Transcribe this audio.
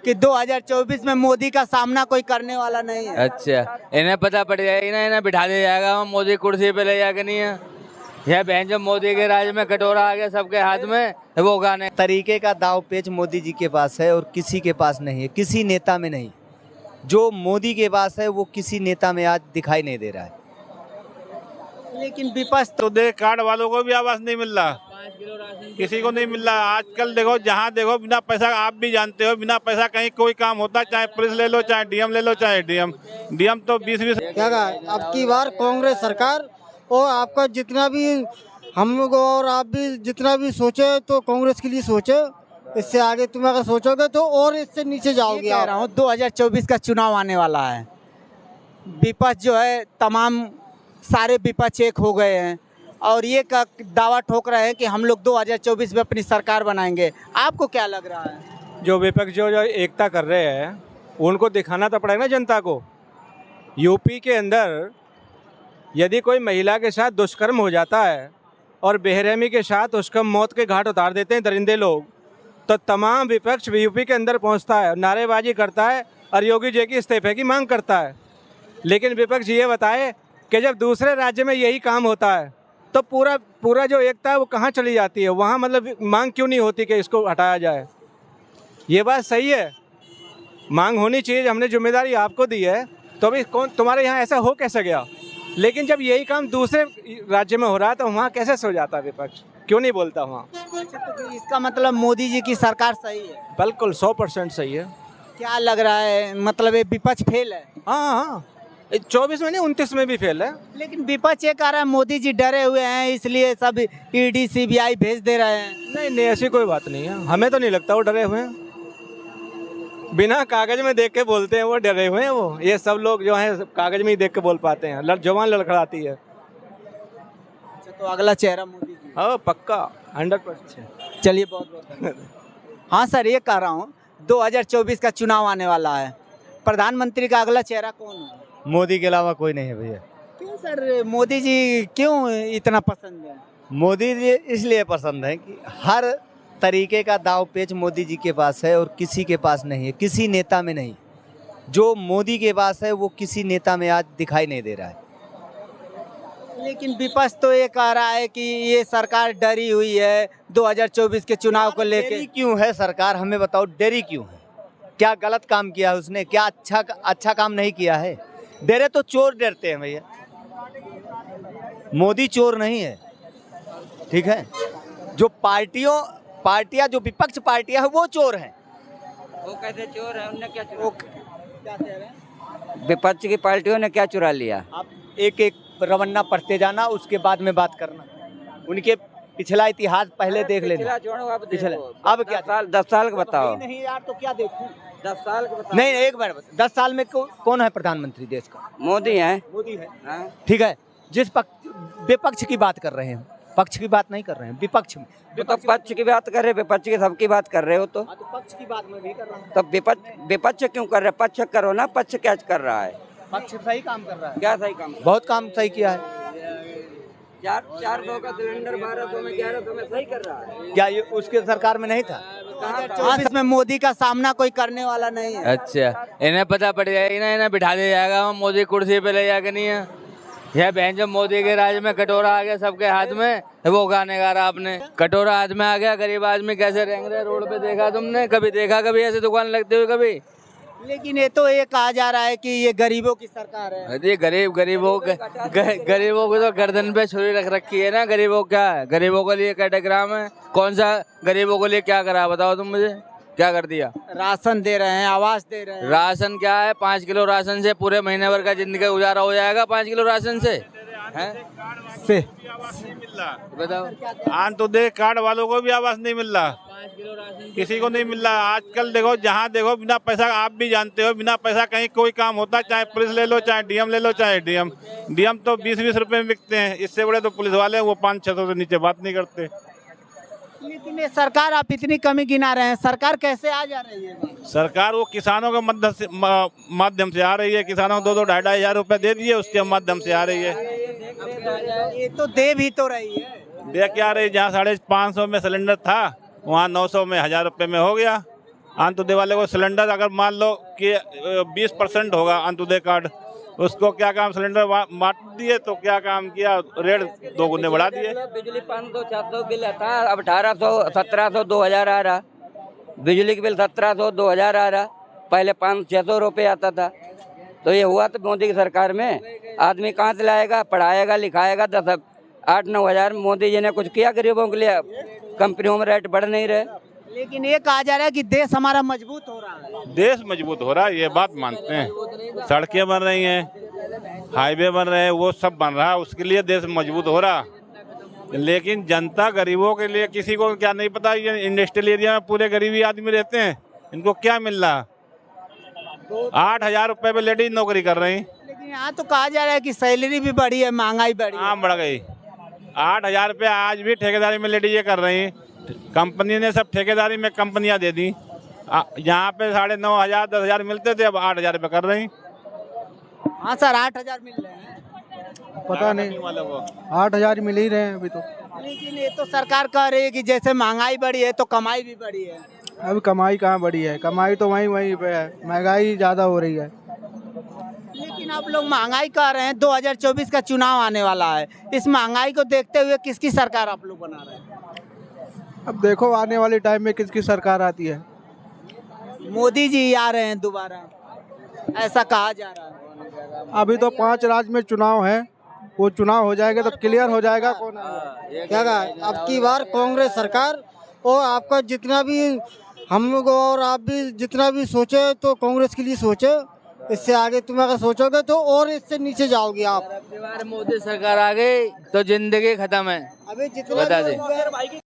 कि 2024 में मोदी का सामना कोई करने वाला नहीं है। अच्छा, इन्हें पता पड़ जाएगा, इन्हें बिठा दिया जाएगा मोदी कुर्सी पे ले जाके। नहीं है यह बहन जब मोदी के राज में कटोरा आ गया सबके हाथ में, वो गाने तरीके का दाव पेच मोदी जी के पास है और किसी के पास नहीं है, किसी नेता में नहीं। जो मोदी के पास है वो किसी नेता में आज दिखाई नहीं दे रहा है। लेकिन विपक्ष तो देख कार्ड वालों को भी आवाज नहीं मिल रहा, किसी को नहीं मिल रहा। आजकल देखो जहाँ देखो बिना पैसा, आप भी जानते हो बिना पैसा कहीं कोई काम होता, चाहे पुलिस ले लो, चाहे डीएम ले लो, चाहे डीएम तो 20-20 क्या कहा, अब की बार कांग्रेस सरकार। और आपका जितना भी हम लोग और आप भी जितना भी सोचे तो कांग्रेस के लिए सोचे। इससे आगे तुम अगर सोचोगे तो और इससे नीचे जाओगे। कह रहा हूँ 2024 का चुनाव आने वाला है, विपक्ष जो है तमाम सारे विपक्ष एक हो गए हैं और ये का दावा ठोक रहे हैं कि हम लोग 2024 में अपनी सरकार बनाएंगे। आपको क्या लग रहा है? जो विपक्ष जो एकता कर रहे हैं उनको दिखाना तो पड़ेगा ना जनता को। यूपी के अंदर यदि कोई महिला के साथ दुष्कर्म हो जाता है और बेरहमी के साथ उसका मौत के घाट उतार देते हैं दरिंदे लोग, तो तमाम विपक्ष यूपी के अंदर पहुंचता है, नारेबाजी करता है और योगी जी की इस्तीफे की मांग करता है। लेकिन विपक्ष ये बताए कि जब दूसरे राज्य में यही काम होता है तो पूरा जो एकता है वो कहाँ चली जाती है? वहाँ मतलब मांग क्यों नहीं होती कि इसको हटाया जाए? ये बात सही है, मांग होनी चाहिए, हमने जिम्मेदारी आपको दी है, तो अभी कौन तुम्हारे यहाँ ऐसा हो कैसे गया? लेकिन जब यही काम दूसरे राज्य में हो रहा है तो वहाँ कैसे सो जाता विपक्ष? क्यों नहीं बोलता वहाँ? तो इसका मतलब मोदी जी की सरकार सही है? बिल्कुल 100% सही है। क्या लग रहा है, मतलब ये विपक्ष फेल है? हाँ, 24 में नहीं 29 में भी फेल है। लेकिन विपक्ष ये कह रहा है मोदी जी डरे हुए हैं इसलिए सब ईडी सीबीआई भेज दे रहे हैं। नहीं, ऐसी कोई बात नहीं है, हमें तो नहीं लगता वो डरे हुए हैं। बिना कागज में देख के बोलते हैं वो डरे हुए हैं। वो ये सब लोग जो हैं कागज में ही देख के बोल पाते हैं। जवान लड़खड़ाती है। तो अगला चेहरा मोदी जी। हाँ पक्का 100%। चलिए बहुत बहुत धन्यवाद। हाँ सर, ये कह रहा हूँ 2024 का चुनाव आने वाला है, प्रधानमंत्री का अगला चेहरा कौन है? मोदी के अलावा कोई नहीं है भैया। क्यों सर, मोदी जी क्यों इतना पसंद है? मोदी जी इसलिए पसंद है कि हर तरीके का दाव पेच मोदी जी के पास है और किसी के पास नहीं है, किसी नेता में नहीं। जो मोदी के पास है वो किसी नेता में आज दिखाई नहीं दे रहा है। लेकिन विपक्ष तो ये कह रहा है कि ये सरकार डरी हुई है 2024 के चुनाव को लेकर। डरी क्यों है सरकार, हमें बताओ, डरी क्यों है? क्या गलत काम किया है उसने? क्या अच्छा काम नहीं किया है? डरे तो चोर डरते हैं भैया, मोदी चोर नहीं है, ठीक है? जो पार्टियां जो विपक्ष पार्टियां हैं वो चोर हैं। वो कैसे चोर है? उनने क्या चुरा? विपक्ष की पार्टियों ने क्या चुरा लिया? आप एक एक रवन्ना पढ़ते जाना, उसके बाद में बात करना। उनके पिछला इतिहास पहले देख लेना। पिछला अब क्या 10 साल का बताओ। नहीं यार, तो क्या देखूं? 10 साल का बताओ। नहीं, एक बार 10 साल में कौन है प्रधानमंत्री देश का? मोदी है। मोदी है। हाँ? ठीक है, जिस विपक्ष की बात कर रहे हैं, पक्ष की बात नहीं कर रहे हैं, विपक्ष में। तो पक्ष की बात कर रहे, विपक्ष की सबकी बात कर रहे हो तो पक्ष की बात मैं भी कर रहा हूँ। तो विपक्ष क्यों कर रहे? पक्ष करो ना, पक्ष क्या कर रहा है? पक्ष सही काम कर रहा है। क्या सही काम? बहुत काम सही किया है। 400 का सिलेंडर 1200 में 1100 में सही कर रहा है। क्या ये उसके सरकार में नहीं था? 2024 में मोदी का सामना कोई करने वाला नहीं है। अच्छा, इन्हें पता पड़ जाएगा, इन्हें बिठा दिया जाएगा मोदी कुर्सी पे ले जाके। नहीं है यह बहन जब मोदी के राज में कटोरा आ गया सबके हाथ में, वो गाने गा रहा आपने। कटोरा हाथ में आ गया, गरीब आदमी कैसे रेंग रहे रोड पे, देखा तुमने? कभी देखा कभी ऐसे दुकान लगते हुए कभी? लेकिन ये तो ये कहा जा रहा है कि ये गरीबों की सरकार है। ये गरीबों को तो गर्दन पे छुरी रख रखी है ना। गरीबों क्या है? गरीबों के लिए कैटेग्राम है? कौन सा गरीबों के लिए क्या करा बताओ तुम मुझे, क्या कर दिया? राशन दे रहे हैं, आवास दे रहे हैं। राशन क्या है? 5 किलो राशन से पूरे महीने भर का जिंदगी गुजारा हो जाएगा? 5 किलो राशन से नहीं मिल रहा, बताओ। आज तो देख कार्ड वालों को भी आवाज नहीं मिल रहा, किसी को नहीं मिल रहा। आजकल देखो जहाँ देखो बिना पैसा, आप भी जानते हो बिना पैसा कहीं कोई काम होता, चाहे पुलिस ले लो, चाहे डीएम ले लो, चाहे डीएम तो 20-20 रुपए में बिकते हैं। इससे बड़े तो पुलिस वाले हैं, वो 500-600 से नीचे बात नहीं करते। लेकिन ये सरकार आप इतनी कमी गिना रहे हैं, सरकार कैसे आ जा रही है? सरकार वो किसानों के माध्यम से आ रही है। किसानों को 2-2, 2,500 हजार रुपए दे दिए, उसके माध्यम से आ रही है। ये तो दे भी तो रही है। दे क्या रही? जहाँ 550 में सिलेंडर था वहाँ 900 में 1000 रुपए में हो गया। अंत्योदय वाले को सिलेंडर अगर मान लो कि 20% होगा अंत्योदय कार्ड, उसको क्या काम सिलेंडर बांट दिए तो क्या काम किया, रेट 2 गुने बढ़ा दिए। बिजली 500 400 बिल था, अब 1800 1700 2000 आ रहा। बिजली के बिल 1700 2000 आ रहा, पहले 500-600 रुपये आता था। तो ये हुआ तो मोदी की सरकार में। आदमी कहाँ से लाएगा, पढ़ाएगा लिखाएगा, 8-9 हज़ार मोदी जी ने कुछ किया गरीबों के लिए? कंपनियों में रेट बढ़ नहीं रहे। लेकिन ये कहा जा रहा है कि देश हमारा मजबूत हो रहा है। देश मजबूत हो रहा है, ये बात मानते हैं। सड़कें बन रही हैं, हाईवे बन रहे हैं, वो सब बन रहा है, उसके लिए देश मजबूत हो रहा। लेकिन जनता गरीबों के लिए किसी को क्या नहीं पता। ये इंडस्ट्रियल एरिया में पूरे गरीबी आदमी रहते हैं, इनको क्या मिल रहा? 8,000 रुपए पे लेडीज नौकरी कर रही। लेकिन यहाँ तो कहा जा रहा है कि सैलरी भी बढ़ी है, महंगाई बढ़ी है। हाँ, बढ़ गई। 8,000 रुपये आज भी ठेकेदारी में लेडीज कर रही। कंपनी ने सब ठेकेदारी में कंपनियां दे दी। यहाँ पे 9,500 10,000 मिलते थे, अब 8,000 रुपये कर रही। हाँ सर, 8,000 मिल रहे हैं। पता नहीं, 8,000 मिल ही रहे हैं अभी तो। लेकिन ये तो सरकार कह रही है कि जैसे महंगाई बढ़ी है तो कमाई भी बढ़ी है। अभी कमाई कहाँ बढ़ी है? कमाई तो वहीं पे है, महंगाई ज़्यादा हो रही है। लेकिन आप लोग महंगाई कह रहे हैं, 2024 का चुनाव आने वाला है। इस महंगाई को देखते हुए किसकी सरकार आप लोग बना रहे हैं? अब देखो आने वाले टाइम में किसकी सरकार आती है। मोदी जी आ रहे हैं दोबारा, ऐसा कहा जा रहा है। अभी तो 5 राज्य में चुनाव है, वो चुनाव हो जाएगा तब क्लियर हो जाएगा कौन आएगा। क्या कहा, अब की बार कांग्रेस सरकार। और आपका जितना भी हम लोग और आप भी जितना भी सोचे तो कांग्रेस के लिए सोचे। इससे आगे तुम अगर सोचोगे तो और इससे नीचे जाओगे आप। मोदी सरकार आ गई तो जिंदगी खत्म है। अभी जितना बता दे।